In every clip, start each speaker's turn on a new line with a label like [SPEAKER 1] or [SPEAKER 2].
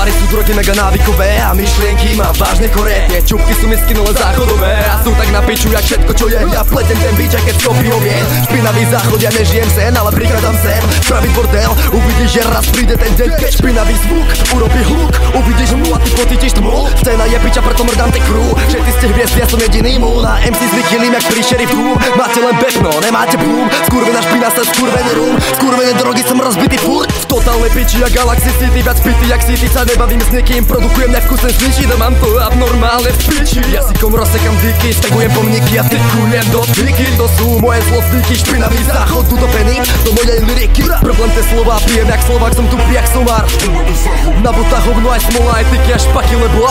[SPEAKER 1] pary sú drogy mega návykové a myšlienky má vážne korétne. Čupky sú mi skynule záchodové a sú tak na piču jak všetko čo je. Ja pletem ten bič, aj keď skopí hovien. Špinavý záchod, ja nežijem sen, ale prichádzam sem spraviť bordel. Uvidíš, že raz príde ten deň, keď špinavý zvuk urobí hluk. Uvidíš mu a ty pocítiš tmu. Scéna je piča, preto mrdám te crew. Všetci ste hviezdy, ja som jediný múl. Na MC zvykným jak pri Sheriff Doom. Máte len bepno, nemáte boom. Skurvená špina sa skurvený rum. Skurvené drogy som rozbitý furt. V totálnej piči jak Galaxy City. Viac pity jak City, sa nebavím s niekým. Produkujem nevkusné sličí, no mám to abnormálne v piči. Jazykom rozsekam dyky, stegujem pomníky a tykujem do tyky. To sú moje zlostníky, špinavý záchod, utopený do mojej lyriky. Problém te slova, pijem jak Slovák, som tu jak somár. Na botách hovno aj smola, aj tyky a špaky, lebo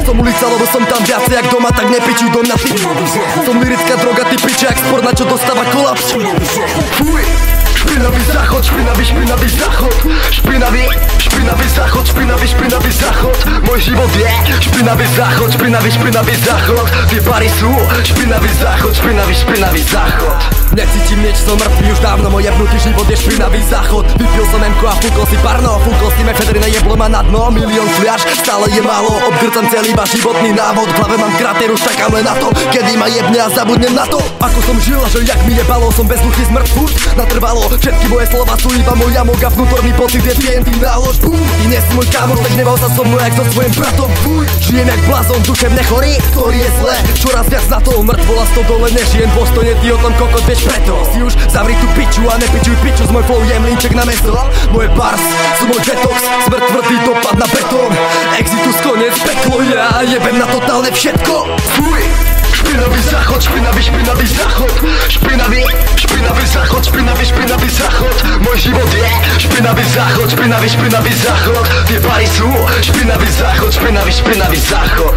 [SPEAKER 1] som ulica, lebo som tam viacej jak doma, tak nepičuj do mňa ty. Som lirická droga, ty piče jak sport, na čo dostáva kolaps. Fuj! Špinavý záchod, špinavý záchod. Špinavý záchod, špinavý záchod. Môj život je špinavý záchod, špinavý záchod. Tie pary sú špinavý záchod, špinavý záchod. Necítim nič, som mŕtvý už dávno, môj jebnutý život je špinavý záchod. Vypil som M-ko a fúkol si parno, fúkol si mefedrina, jeblo ma na dno. Milión fľaš, stále je málo, obgrcam celý iba životný návod. V hlave mám krater, už čakám len na to, kedy ma jebne a zabudnem na to. Ako som žil a že jak mi jebalo, som bezduchý smrt furt natrvalo. Všetky moje slova sú iba môj jamok a vnútorný pocit je TNT nálož. Bum, ty nie si môj kamoš, tak nebav sa so mnou jak so svojím bratom. Fuj, žijem jak blázon, duševne chorý, ktorý je zle. Čoraz viac na to mŕtvola sto dole, nežijem dôstojne, ty o tom kokot vieš preto. Si už zavri tú piču a nepičuj piču, z môj flow jem linček na meso. Moje bars sú môj detox, smrť tvrdý dopad na betón. Exitus konec, peklo ja jebem na totálne všetko. Fuj! Špinavý záchod, špinavý záchod. Špinavý záchod, špinavý záchod. Môj život je špinavý záchod, špinavý záchod. Tie pary sú špinavý záchod, špinavý záchod.